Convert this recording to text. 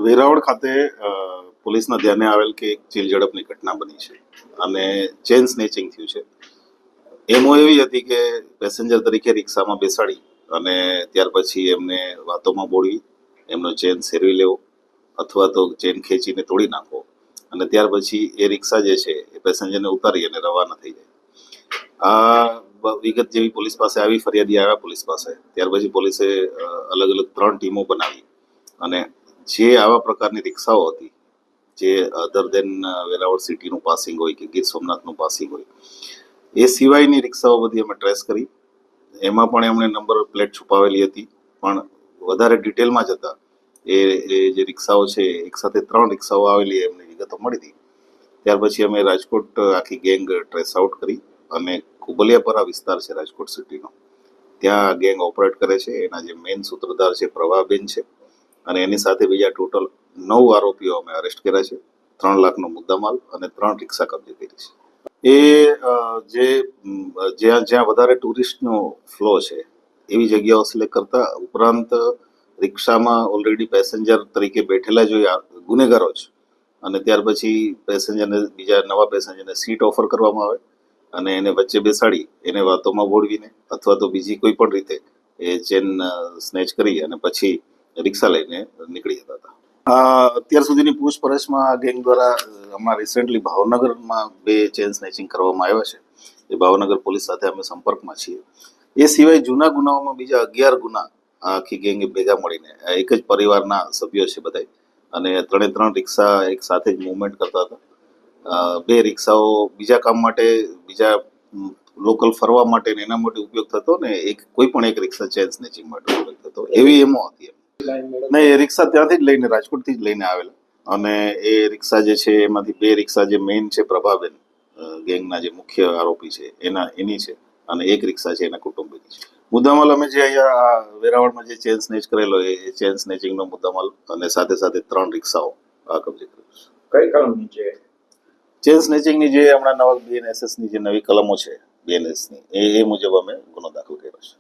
વેરાવળ ખાતે પોલીસના ધ્યાને આવેલ કે એક ચીલ ઝડપની ઘટના બની છે અને ચેન સ્નેચિંગ થયું છે. એમો એવી હતી કે પેસેન્જર તરીકે રિક્ષામાં બેસાડી અને ત્યાર પછી એમને વાતોમાં બોળવી, એમનો ચેન સેરવી લેવો અથવા તો ચેન ખેંચીને તોડી નાખવો અને ત્યાર પછી એ રિક્ષા જે છે એ પેસેન્જરને ઉતારી અને રવાના થઈ જાય. આ વિગત જેવી પોલીસ પાસે આવી, ફરિયાદી આવ્યા પોલીસ પાસે, ત્યાર પછી પોલીસે અલગ અલગ 3 ટીમો બનાવી અને જે આવા પ્રકારની રિક્ષાઓ હતી જે અધર દેન વેરાવળ સિટીનું પાસિંગ હોય કે ગીર સોમનાથનું પાસિંગ હોય, એ સિવાયની રિક્ષાઓ બધી અમે ટ્રેસ કરી. એમાં પણ એમણે નંબર પ્લેટ છુપાવેલી હતી, પણ વધારે ડિટેલમાં જતા એ જે રિક્ષાઓ છે એક સાથે 3 રિક્ષાઓ આવેલી એમની વિગતો મળી હતી. ત્યાર પછી અમે રાજકોટ આખી ગેંગ ટ્રેસ આઉટ કરી અને કુબલિયાપરા વિસ્તાર છે રાજકોટ સિટીનો, ત્યાં ગેંગ ઓપરેટ કરે છે. એના જે મેઇન સૂત્રધાર છે પ્રભાબેન છે અને એની સાથે બીજા ટોટલ 9 આરોપીઓ અમે અરેસ્ટ કર્યા છે. 3 લાખનો મુદ્દામાલ અને 3 રિક્ષા કબજે કરી છે. એ જ્યાં જ્યાં વધારે ટુરિસ્ટનો ફ્લો છે એવી જગ્યાઓ સિલેક્ટ કરતા ઉપરાંત રિક્ષામાં ઓલરેડી પેસેન્જર તરીકે બેઠેલા જોઈએ ગુનેગારો જ, અને ત્યાર પછી પેસેન્જરને બીજા નવા પેસેન્જરને સીટ ઓફર કરવામાં આવે અને એને વચ્ચે બેસાડી એને વાતોમાં બોળવીને અથવા તો બીજી કોઈ પણ રીતે એ ચેન સ્નેચ કરી અને પછી રિક્ષા લઈને નીકળી જતા હતા. અત્યાર સુધીની પૂછપરછમાં આ ગેંગ દ્વારા હમણાં રિસેન્ટલી ભાવનગરમાં 2 ચેન સ્નેચિંગ કરવામાં આવ્યા છે. એ ભાવનગર પોલીસ સાથે અમે સંપર્કમાં છીએ. એ સિવાય જૂના ગુનાઓમાં બીજા 11 ગુના આખી ગેંગે ભેગા મળીને એક જ પરિવારના સભ્યો છે બધા, અને 3 રિક્ષા એક સાથે જ મૂવમેન્ટ કરતા હતા. 2 રિક્ષાઓ બીજા કામ માટે, બીજા લોકલ ફરવા માટે એના માટે ઉપયોગ થતો ને કોઈ પણ એક રિક્ષા ચેન સ્નેચિંગ માટે ઉપયોગ થતો, એવી એમો હતી. નહીં, એ રિક્ષા ત્યાંથી જ લઈને રાજકોટથી જ લઈને આવેલા અને એ રિક્ષા જે છે એમાંથી 2 રિક્ષા જે મેઇન છે પ્રભાબેન ગેંગના જે મુખ્ય આરોપી છે એની છે અને એક રિક્ષા છે એના કુટુંબીની છે. મુદ્દામાલ અમે જે અહીંયા વેરાવળમાં જે ચેન સ્નેચ કરેલો એ ચેન સ્નેચિંગનો મુદ્દામાલ અને સાથે સાથે 3 રિક્ષાઓ આ કબજે કર્યો છે. કઈ કલમની છે ચેન સ્નેચિંગની? જે હમણાં નવા BNSS ની જે નવી કલમો છે BNS ની, એ મુજબ અમે ગુનો દાખલ કર્યો છે.